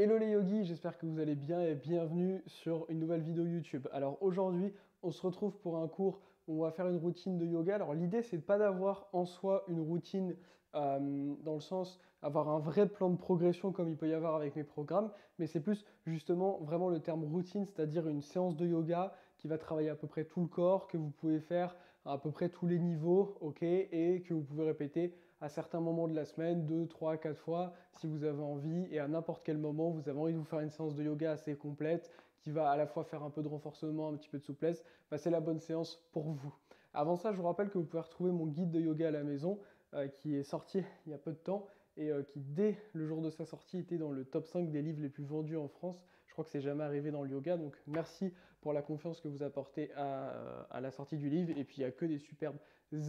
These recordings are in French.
Hello les yogis, j'espère que vous allez bien et bienvenue sur une nouvelle vidéo YouTube. Alors aujourd'hui, on se retrouve pour un cours où on va faire une routine de yoga. Alors l'idée, c'est pas d'avoir en soi une routine dans le sens avoir un vrai plan de progression comme il peut y avoir avec mes programmes, mais c'est plus justement vraiment le terme routine, c'est-à-dire une séance de yoga qui va travailler à peu près tout le corps, que vous pouvez faire à peu près tous les niveaux, ok, et que vous pouvez répéter à certains moments de la semaine, 2, 3, 4 fois, si vous avez envie, et à n'importe quel moment, vous avez envie de vous faire une séance de yoga assez complète, qui va à la fois faire un peu de renforcement, un petit peu de souplesse, bah, c'est la bonne séance pour vous. Avant ça, je vous rappelle que vous pouvez retrouver mon guide de yoga à la maison, qui est sorti il y a peu de temps, et qui dès le jour de sa sortie était dans le top 5 des livres les plus vendus en France. Je crois que c'est jamais arrivé dans le yoga, donc merci pour la confiance que vous apportez à la sortie du livre. Et puis il n'y a que des superbes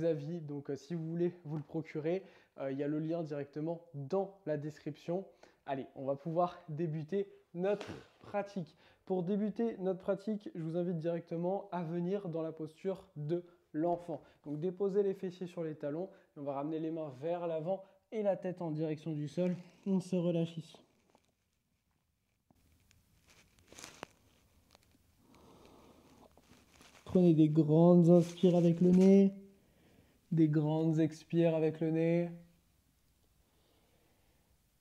avis, donc si vous voulez vous le procurer, il y a le lien directement dans la description. Allez, on va pouvoir débuter notre pratique. Pour débuter notre pratique, je vous invite directement à venir dans la posture de l'enfant. Donc déposez les fessiers sur les talons, et on va ramener les mains vers l'avant et la tête en direction du sol. On se relâche ici. Prenez des grandes inspires avec le nez, des grandes expires avec le nez.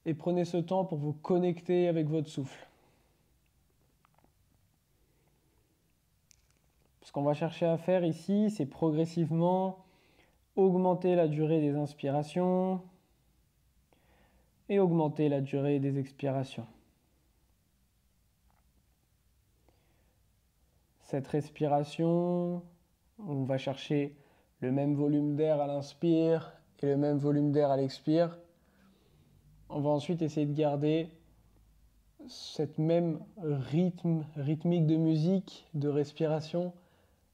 Et prenez ce temps pour vous connecter avec votre souffle. Ce qu'on va chercher à faire ici, c'est progressivement augmenter la durée des inspirations et augmenter la durée des expirations. Cette respiration, on va chercher le même volume d'air à l'inspire et le même volume d'air à l'expire. On va ensuite essayer de garder cette même rythmique de musique, de respiration,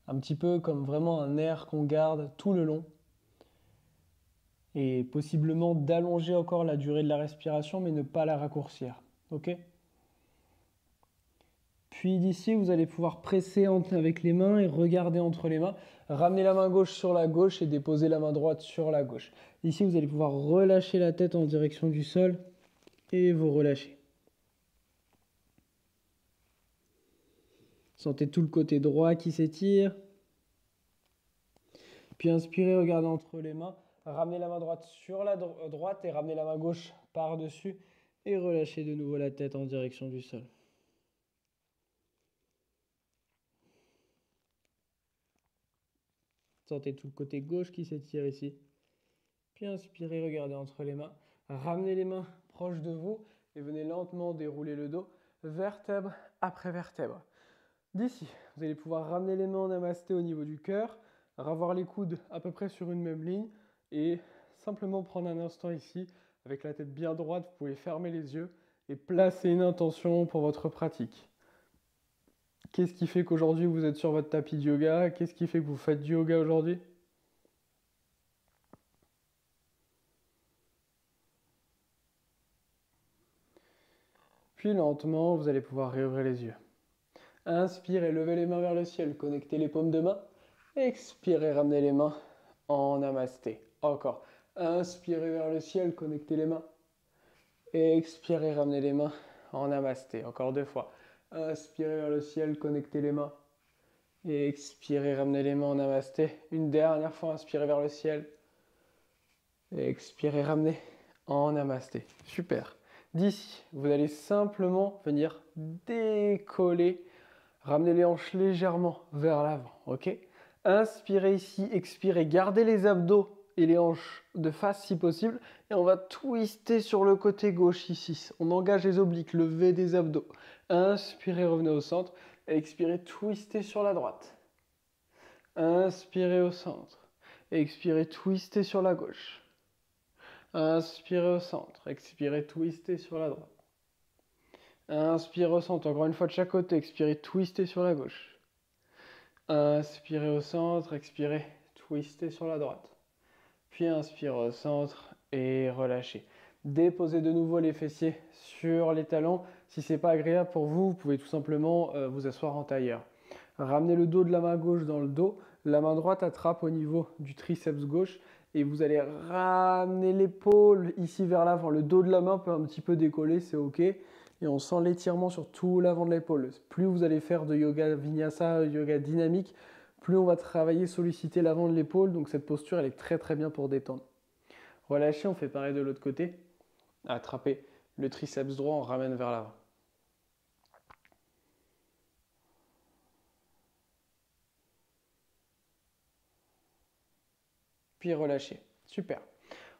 un petit peu comme vraiment un air qu'on garde tout le long. Et possiblement d'allonger encore la durée de la respiration, mais ne pas la raccourcir. Ok ? Puis d'ici, vous allez pouvoir presser avec les mains et regarder entre les mains. Ramener la main gauche sur la gauche et déposer la main droite sur la gauche. Ici, vous allez pouvoir relâcher la tête en direction du sol et vous relâchez. Sentez tout le côté droit qui s'étire. Puis inspirez, regardez entre les mains. Ramenez la main droite sur la droite et ramenez la main gauche par-dessus. Et relâchez de nouveau la tête en direction du sol. Sentez tout le côté gauche qui s'étire ici. Puis inspirez, regardez entre les mains. Ramenez les mains proches de vous et venez lentement dérouler le dos, vertèbre après vertèbre. D'ici, vous allez pouvoir ramener les mains en namasté au niveau du cœur, ravoir les coudes à peu près sur une même ligne et simplement prendre un instant ici avec la tête bien droite. Vous pouvez fermer les yeux et placer une intention pour votre pratique. Qu'est-ce qui fait qu'aujourd'hui vous êtes sur votre tapis de yoga? Qu'est-ce qui fait que vous faites du yoga aujourd'hui? Puis lentement, vous allez pouvoir réouvrir les yeux. Inspirez, levez les mains vers le ciel, connectez les paumes de main. Expirez, ramenez les mains en namasté. Encore. Inspirez vers le ciel, connectez les mains. Expirez, ramenez les mains en namasté. Encore 2 fois. Inspirez vers le ciel, connectez les mains. Expirez, ramenez les mains en namasté. Une dernière fois, inspirez vers le ciel. Expirez, ramenez en namasté. Super. D'ici, vous allez simplement venir décoller. Ramenez les hanches légèrement vers l'avant. Ok ? Inspirez ici, expirez. Gardez les abdos et les hanches de face si possible. Et on va twister sur le côté gauche ici. On engage les obliques, levez des abdos. Inspirez, revenez au centre. Expirez, twistez sur la droite. Inspirez au centre. Expirez, twistez sur la gauche. Inspirez au centre. Expirez, twistez sur la droite. Inspirez au centre. Encore une fois de chaque côté. Expirez, twistez sur la gauche. Inspirez au centre. Expirez, twistez sur la droite. Puis inspirez au centre et relâchez. Déposez de nouveau les fessiers sur les talons. Si ce n'est pas agréable pour vous, vous pouvez tout simplement vous asseoir en tailleur. Ramenez le dos de la main gauche dans le dos. La main droite attrape au niveau du triceps gauche. Et vous allez ramener l'épaule ici vers l'avant. Le dos de la main peut un petit peu décoller, c'est OK. et on sent l'étirement sur tout l'avant de l'épaule. Plus vous allez faire de yoga vinyasa, yoga dynamique, plus on va travailler, solliciter l'avant de l'épaule. Donc cette posture, elle est très très bien pour détendre. Relâchez, on fait pareil de l'autre côté. Attrapez le triceps droit, on ramène vers l'avant. Puis relâchez. Super.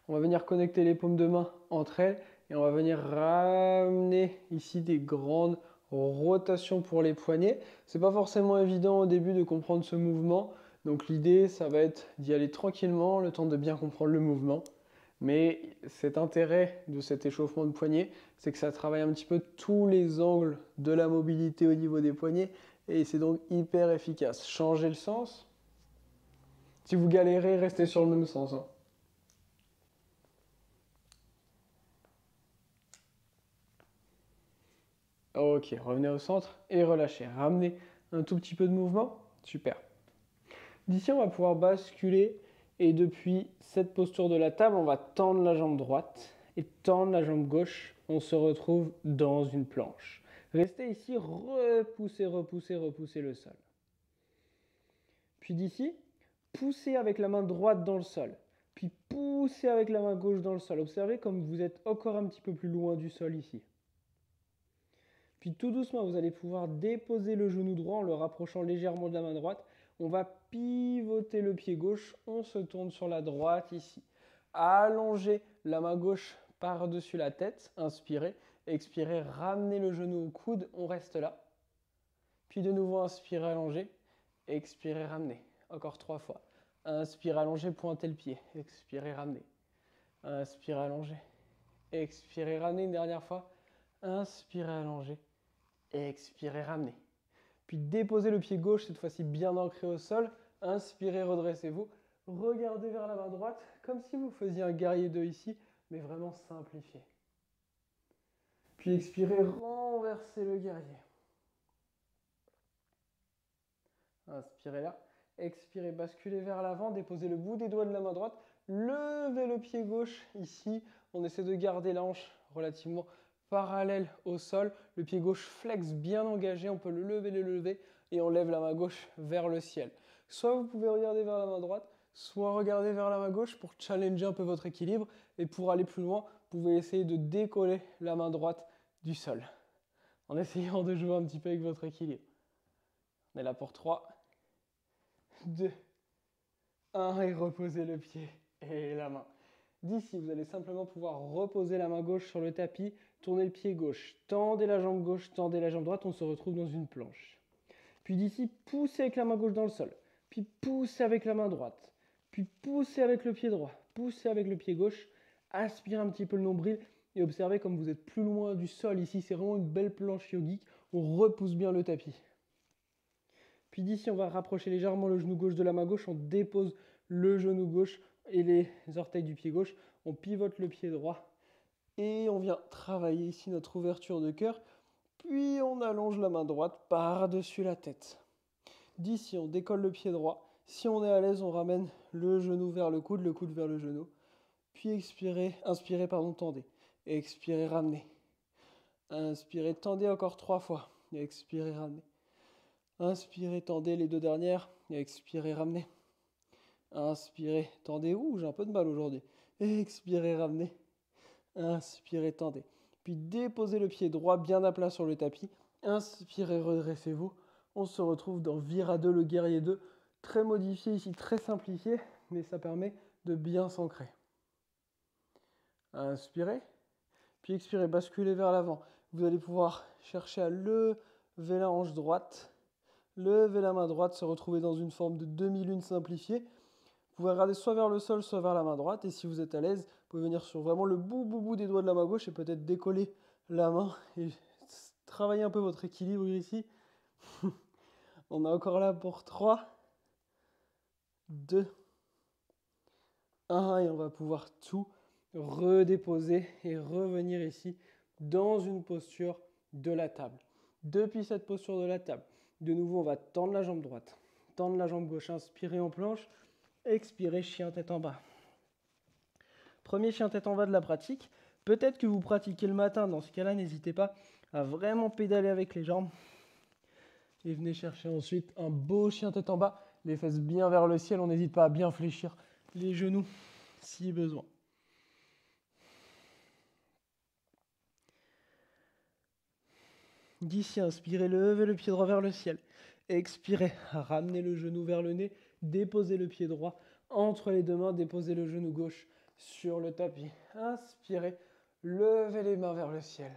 On va venir connecter les paumes de main entre elles et on va venir ramener ici des grandes rotations pour les poignets. C'est pas forcément évident au début de comprendre ce mouvement. Donc l'idée, ça va être d'y aller tranquillement, le temps de bien comprendre le mouvement. Mais cet intérêt de cet échauffement de poignet, c'est que ça travaille un petit peu tous les angles de la mobilité au niveau des poignets et c'est donc hyper efficace. Changez le sens. Si vous galérez, restez sur le même sens, hein. Ok, revenez au centre et relâchez. Ramenez un tout petit peu de mouvement. Super. D'ici, on va pouvoir basculer et depuis cette posture de la table, on va tendre la jambe droite et tendre la jambe gauche. On se retrouve dans une planche. Restez ici, repoussez, repoussez, repoussez le sol. Puis d'ici, poussez avec la main droite dans le sol. Puis poussez avec la main gauche dans le sol. Observez comme vous êtes encore un petit peu plus loin du sol ici. Puis tout doucement, vous allez pouvoir déposer le genou droit en le rapprochant légèrement de la main droite. On va pivoter le pied gauche, on se tourne sur la droite ici. Allongez la main gauche par-dessus la tête, inspirez, expirez, ramenez le genou au coude, on reste là. Puis de nouveau, inspirez, allongez, expirez, ramenez. Encore 3 fois. Inspirez, allongez, pointez le pied, expirez, ramenez. Inspirez, allongez, expirez, ramenez une dernière fois. Inspirez, allongez. Expirez, ramenez. Puis déposez le pied gauche, cette fois-ci bien ancré au sol. Inspirez, redressez-vous. Regardez vers la main droite, comme si vous faisiez un guerrier 2 ici, mais vraiment simplifié. Puis expirez, renversez le guerrier. Inspirez là. Expirez, basculez vers l'avant, déposez le bout des doigts de la main droite. Levez le pied gauche ici. On essaie de garder la hanche relativement parallèle au sol. Le pied gauche flex bien engagé. On peut le lever et on lève la main gauche vers le ciel. Soit vous pouvez regarder vers la main droite, soit regarder vers la main gauche pour challenger un peu votre équilibre. Et pour aller plus loin, vous pouvez essayer de décoller la main droite du sol en essayant de jouer un petit peu avec votre équilibre. On est là pour 3, 2, 1 et reposez le pied et la main. D'ici, vous allez simplement pouvoir reposer la main gauche sur le tapis, tourner le pied gauche, tendez la jambe gauche, tendez la jambe droite, on se retrouve dans une planche. Puis d'ici, poussez avec la main gauche dans le sol, puis poussez avec la main droite, puis poussez avec le pied droit, poussez avec le pied gauche, aspirez un petit peu le nombril et observez comme vous êtes plus loin du sol ici, c'est vraiment une belle planche yogique, on repousse bien le tapis. Puis d'ici, on va rapprocher légèrement le genou gauche de la main gauche, on dépose le genou gauche et les orteils du pied gauche, on pivote le pied droit et on vient travailler ici notre ouverture de cœur, puis on allonge la main droite par-dessus la tête. D'ici, on décolle le pied droit, si on est à l'aise, on ramène le genou vers le coude vers le genou, puis expirez, inspirez, pardon, tendez, expirez, ramenez, inspirez, tendez encore 3 fois, expirez, ramenez. Inspirez, tendez les 2 dernières. Et expirez, ramenez. Inspirez, tendez. Ouh, j'ai un peu de mal aujourd'hui. Expirez, ramenez. Inspirez, tendez. Puis déposez le pied droit bien à plat sur le tapis. Inspirez, redressez-vous. On se retrouve dans Vira 2, le guerrier 2. Très modifié ici, très simplifié, mais ça permet de bien s'ancrer. Inspirez. Puis expirez, basculez vers l'avant. Vous allez pouvoir chercher à lever la hanche droite. Levez la main droite, se retrouver dans une forme de demi-lune simplifiée. Vous pouvez regarder soit vers le sol, soit vers la main droite. Et si vous êtes à l'aise, vous pouvez venir sur vraiment le bout des doigts de la main gauche et peut-être décoller la main et travailler un peu votre équilibre ici. On est encore là pour 3, 2, 1 et on va pouvoir tout redéposer et revenir ici dans une posture de la table. Depuis cette posture de la table, de nouveau, on va tendre la jambe droite, tendre la jambe gauche, inspirez en planche, expirez, chien tête en bas. Premier chien tête en bas de la pratique. Peut-être que vous pratiquez le matin, dans ce cas-là, n'hésitez pas à vraiment pédaler avec les jambes. Et venez chercher ensuite un beau chien tête en bas, les fesses bien vers le ciel. On n'hésite pas à bien fléchir les genoux si besoin. D'ici, inspirez, levez le pied droit vers le ciel. Expirez, ramenez le genou vers le nez, déposez le pied droit entre les deux mains, déposez le genou gauche sur le tapis. Inspirez, levez les mains vers le ciel.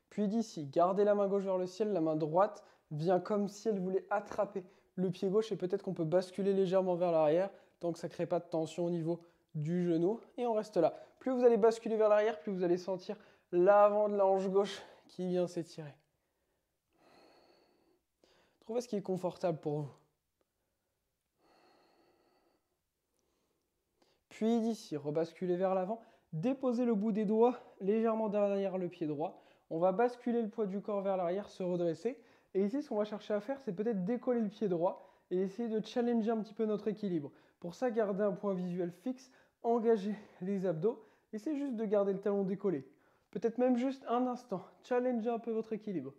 Puis d'ici, gardez la main gauche vers le ciel, la main droite vient comme si elle voulait attraper le pied gauche et peut-être qu'on peut basculer légèrement vers l'arrière tant que ça ne crée pas de tension au niveau du genou et on reste là. Plus vous allez basculer vers l'arrière, plus vous allez sentir l'avant de la hanche gauche qui vient s'étirer. Trouvez ce qui est confortable pour vous. Puis d'ici, rebasculez vers l'avant, déposez le bout des doigts légèrement derrière le pied droit. On va basculer le poids du corps vers l'arrière, se redresser. Et ici, ce qu'on va chercher à faire, c'est peut-être décoller le pied droit et essayer de challenger un petit peu notre équilibre. Pour ça, gardez un point visuel fixe, engagez les abdos. Essayez juste de garder le talon décollé. Peut-être même juste un instant. Challengez un peu votre équilibre.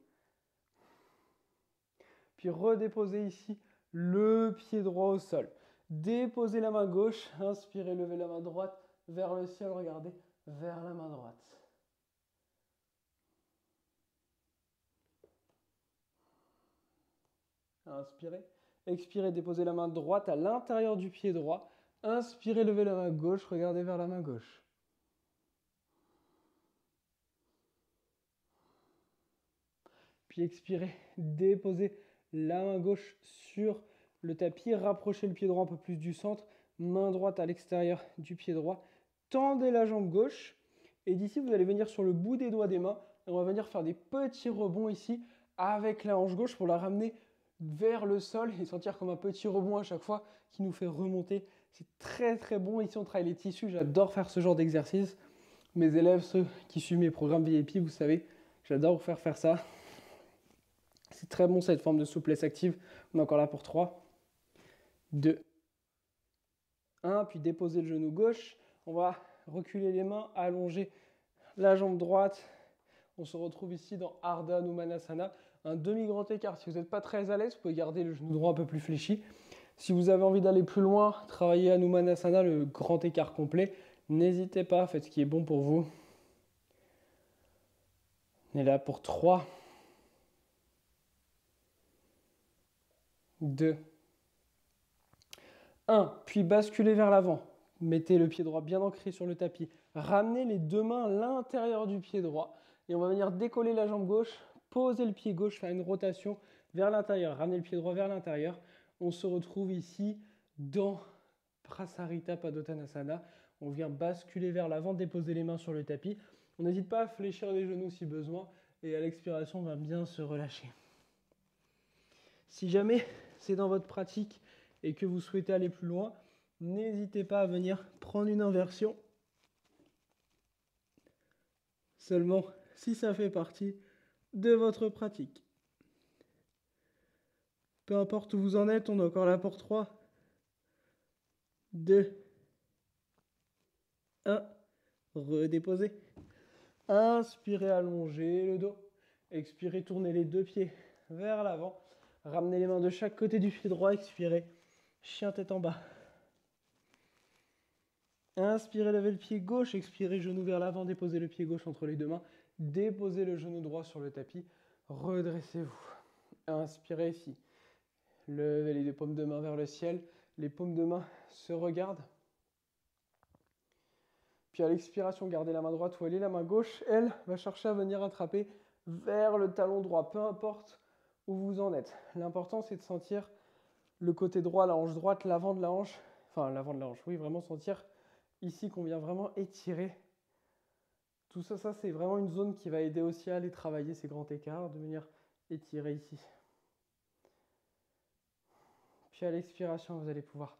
Puis redéposez ici le pied droit au sol. Déposez la main gauche, inspirez, levez la main droite vers le ciel, regardez vers la main droite. Inspirez, expirez, déposez la main droite à l'intérieur du pied droit. Inspirez, levez la main gauche, regardez vers la main gauche. Puis expirez, déposez la main gauche sur le tapis, rapprochez le pied droit un peu plus du centre, main droite à l'extérieur du pied droit, tendez la jambe gauche et d'ici vous allez venir sur le bout des doigts des mains et on va venir faire des petits rebonds ici avec la hanche gauche pour la ramener vers le sol et sentir comme un petit rebond à chaque fois qui nous fait remonter. C'est très très bon, ici on travaille les tissus, j'adore faire ce genre d'exercice. Mes élèves, ceux qui suivent mes programmes VIP, vous savez, j'adore vous faire ça. C'est très bon cette forme de souplesse active. On est encore là pour 3, 2, 1. Puis déposer le genou gauche. On va reculer les mains, allonger la jambe droite. On se retrouve ici dans Ardha Numanasana. Un demi-grand écart. Si vous n'êtes pas très à l'aise, vous pouvez garder le genou droit un peu plus fléchi. Si vous avez envie d'aller plus loin, travailler à Numanasana, le grand écart complet, n'hésitez pas, faites ce qui est bon pour vous. On est là pour 3, 2, 1. Puis basculez vers l'avant. Mettez le pied droit bien ancré sur le tapis. Ramenez les deux mains à l'intérieur du pied droit. Et on va venir décoller la jambe gauche, poser le pied gauche, faire une rotation vers l'intérieur. Ramenez le pied droit vers l'intérieur. On se retrouve ici dans Prasarita Padottanasana. On vient basculer vers l'avant, déposer les mains sur le tapis. On n'hésite pas à fléchir les genoux si besoin. Et à l'expiration, on va bien se relâcher. Si jamais c'est dans votre pratique et que vous souhaitez aller plus loin, n'hésitez pas à venir prendre une inversion. Seulement si ça fait partie de votre pratique. Peu importe où vous en êtes, on est encore là pour 3, 2, 1. Redéposez. Inspirez, allongez le dos. Expirez, tournez les deux pieds vers l'avant. Ramenez les mains de chaque côté du pied droit. Expirez, chien tête en bas. Inspirez, levez le pied gauche. Expirez, genou vers l'avant. Déposez le pied gauche entre les deux mains. Déposez le genou droit sur le tapis. Redressez-vous. Inspirez ici. Levez les deux paumes de main vers le ciel. Les paumes de main se regardent. Puis à l'expiration, gardez la main droite où elle est. La main gauche, elle, va chercher à venir attraper vers le talon droit. Peu importe où vous en êtes. L'important, c'est de sentir le côté droit, la hanche droite, l'avant de la hanche. Enfin, l'avant de la hanche, oui, vraiment sentir ici qu'on vient vraiment étirer. Tout ça, c'est vraiment une zone qui va aider aussi à aller travailler ces grands écarts, de venir étirer ici. Puis à l'expiration, vous allez pouvoir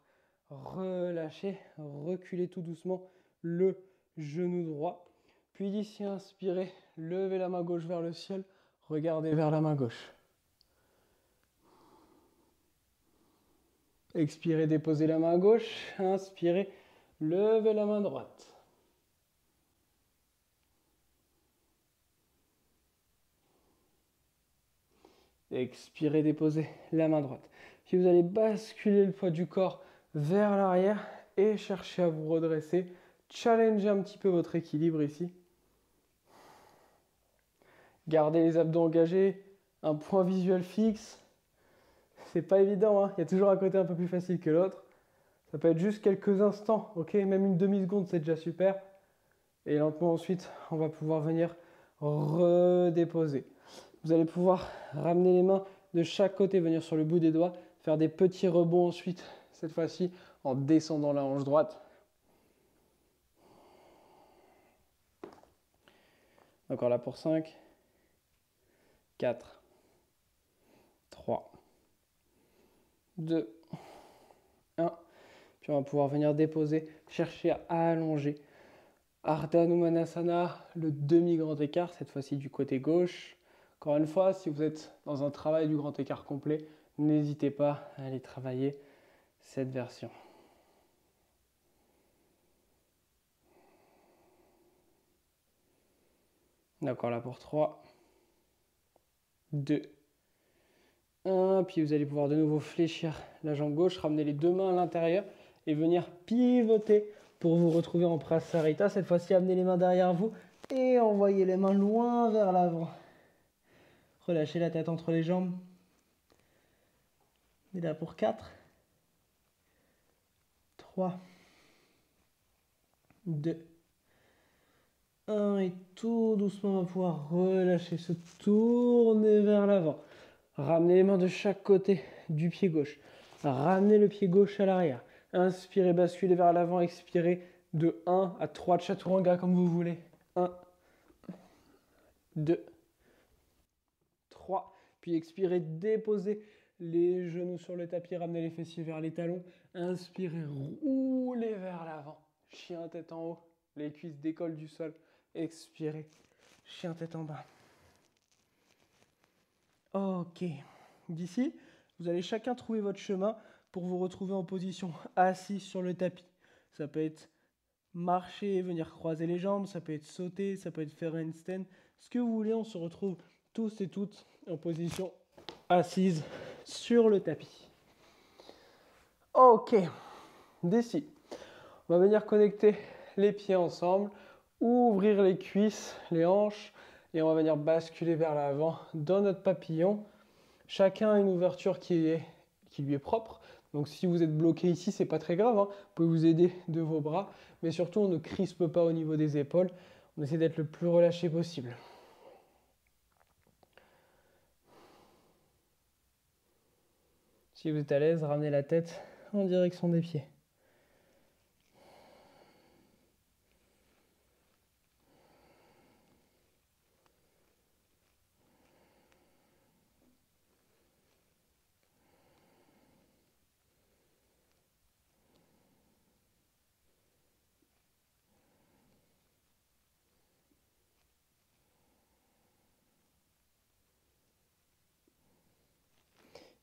relâcher, reculer tout doucement le genou droit. Puis d'ici, inspirez, levez la main gauche vers le ciel, regardez vers la main gauche. Expirez, déposez la main gauche. Inspirez, levez la main droite. Expirez, déposez la main droite. Puis vous allez basculer le poids du corps vers l'arrière et chercher à vous redresser. Challengez un petit peu votre équilibre ici. Gardez les abdos engagés, un point visuel fixe. C'est pas évident, hein. Il y a toujours un côté un peu plus facile que l'autre. Ça peut être juste quelques instants, ok? Même une demi-seconde, c'est déjà super. Et lentement ensuite, on va pouvoir venir redéposer. Vous allez pouvoir ramener les mains de chaque côté, venir sur le bout des doigts, faire des petits rebonds ensuite, cette fois-ci en descendant la hanche droite. Encore là pour 5, 4, 3, 2, 1. Puis on va pouvoir venir déposer, chercher à allonger. Ardha Hanumanasana, le demi-grand écart, cette fois-ci du côté gauche. Encore une fois, si vous êtes dans un travail du grand écart complet, n'hésitez pas à aller travailler cette version. D'accord, là pour 3, 2, 1. Puis vous allez pouvoir de nouveau fléchir la jambe gauche, ramener les deux mains à l'intérieur et venir pivoter pour vous retrouver en Prasarita. Cette fois-ci, amenez les mains derrière vous et envoyez les mains loin vers l'avant. Relâchez la tête entre les jambes. Et là pour 4, 3, 2, 1. Et tout doucement, on va pouvoir relâcher, se tourner vers l'avant. Ramenez les mains de chaque côté du pied gauche. Ramenez le pied gauche à l'arrière. Inspirez, basculez vers l'avant. Expirez de 1 à 3 chaturanga comme vous voulez. 1, 2, 3. Puis expirez, déposez les genoux sur le tapis. Ramenez les fessiers vers les talons. Inspirez, roulez vers l'avant. Chien tête en haut. Les cuisses décollent du sol. Expirez, chien tête en bas. Ok. D'ici, vous allez chacun trouver votre chemin pour vous retrouver en position assise sur le tapis. Ça peut être marcher, venir croiser les jambes, ça peut être sauter, ça peut être faire un handstand. Ce que vous voulez, on se retrouve tous et toutes en position assise sur le tapis. Ok. D'ici, on va venir connecter les pieds ensemble, ouvrir les cuisses, les hanches, et on va venir basculer vers l'avant dans notre papillon. Chacun a une ouverture qui lui est propre. Donc si vous êtes bloqué ici, c'est pas très grave, hein. Vous pouvez vous aider de vos bras, mais surtout on ne crispe pas au niveau des épaules. On essaie d'être le plus relâché possible. Si vous êtes à l'aise, ramenez la tête en direction des pieds.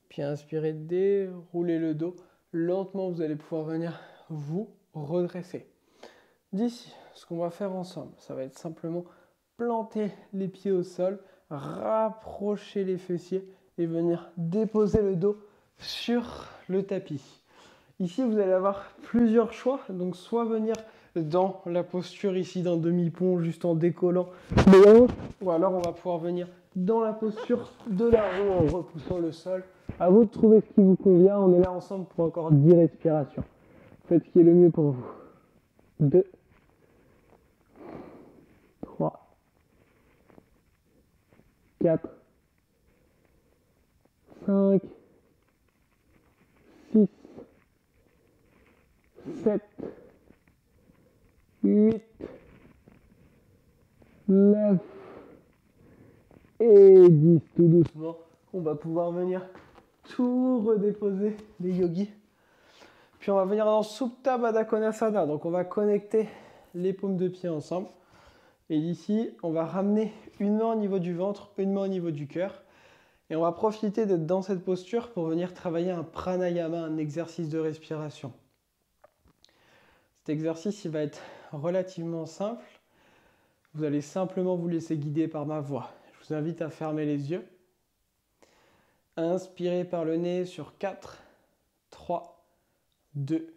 Puis inspirez, déroulez le dos. Lentement, vous allez pouvoir venir vous redresser. D'ici, ce qu'on va faire ensemble, ça va être simplement planter les pieds au sol, rapprocher les fessiers et venir déposer le dos sur le tapis. Ici, vous allez avoir plusieurs choix. Donc, soit venir dans la posture ici d'un demi-pont, juste en décollant les hanches, ou alors on va pouvoir venir dans la posture de la roue en repoussant le sol. À vous de trouver ce qui vous convient. On est là ensemble pour encore 10 respirations. Faites ce qui est le mieux pour vous. 2, 3, 4, 5, 6, 7, 8, 9 et 10. Tout doucement, on va pouvoir venir tout redéposer les yogis. Puis on va venir dans Supta Baddha Konasana. Donc on va connecter les paumes de pied ensemble. Et ici, on va ramener une main au niveau du ventre, une main au niveau du cœur. Et on va profiter d'être dans cette posture pour venir travailler un pranayama, un exercice de respiration. Cet exercice, il va être relativement simple. Vous allez simplement vous laisser guider par ma voix. Je vous invite à fermer les yeux. Inspirez par le nez sur 4, 3, 2,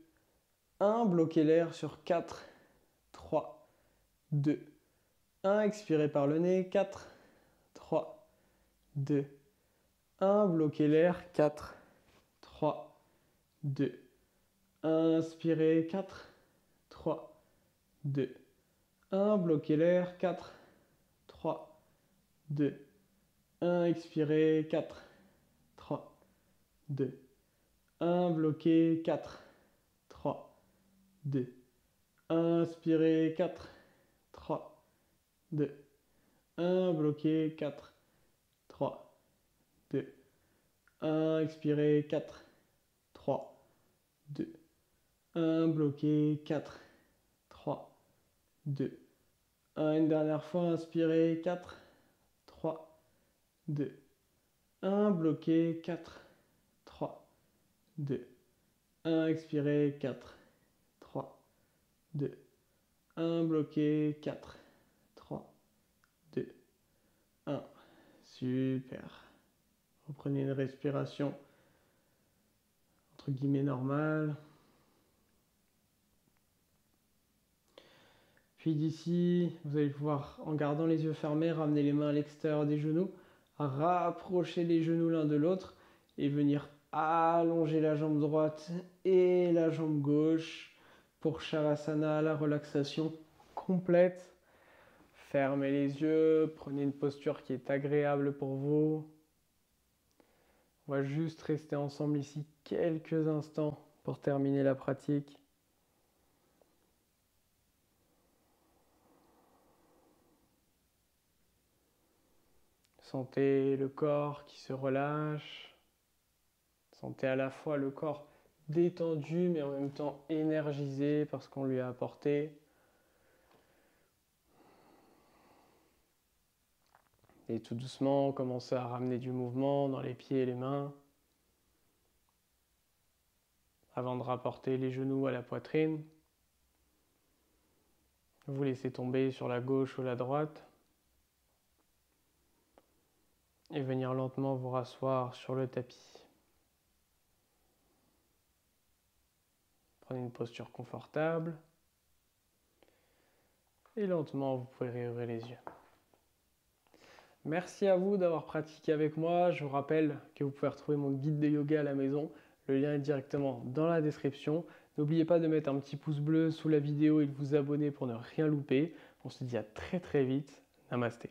1. Bloquez l'air sur 4, 3, 2, 1. Expirez par le nez. 4, 3, 2, 1. Bloquez l'air. 4, 3, 2, 1. Inspirez. 4, 3, 2, 1. Bloquez l'air. 4, 3, 2, 1. Expirez. 4, 3, 2, 1. Bloqué. 4, 3, 2, 1. Inspirez. 4, 3, 2, 1. Bloqué. 4, 3, 2, 1. Expirez. 4, 3, 2, 1. Bloqué. 4, 3, 2, 1. Une dernière fois. Inspirez. 4, 3, 2, 1. Bloqué. 4, 3, 2, 1. Expirez. 4, 3, 2, 1. Bloqué. 4, 3, 2, 1. Super. Reprenez une respiration entre guillemets normale. Puis d'ici, vous allez pouvoir, en gardant les yeux fermés, ramener les mains à l'extérieur des genoux, rapprocher les genoux l'un de l'autre et venir allonger la jambe droite et la jambe gauche pour Shavasana, la relaxation complète. Fermez les yeux, prenez une posture qui est agréable pour vous. On va juste rester ensemble ici quelques instants pour terminer la pratique. Sentez le corps qui se relâche. Sentez à la fois le corps détendu mais en même temps énergisé parce qu'on lui a apporté. Et tout doucement, commencez à ramener du mouvement dans les pieds et les mains. Avant de rapporter les genoux à la poitrine. Vous laissez tomber sur la gauche ou la droite. Et venir lentement vous rasseoir sur le tapis. Prenez une posture confortable. Et lentement, vous pouvez réouvrir les yeux. Merci à vous d'avoir pratiqué avec moi. Je vous rappelle que vous pouvez retrouver mon guide de yoga à la maison. Le lien est directement dans la description. N'oubliez pas de mettre un petit pouce bleu sous la vidéo et de vous abonner pour ne rien louper. On se dit à très très vite. Namasté.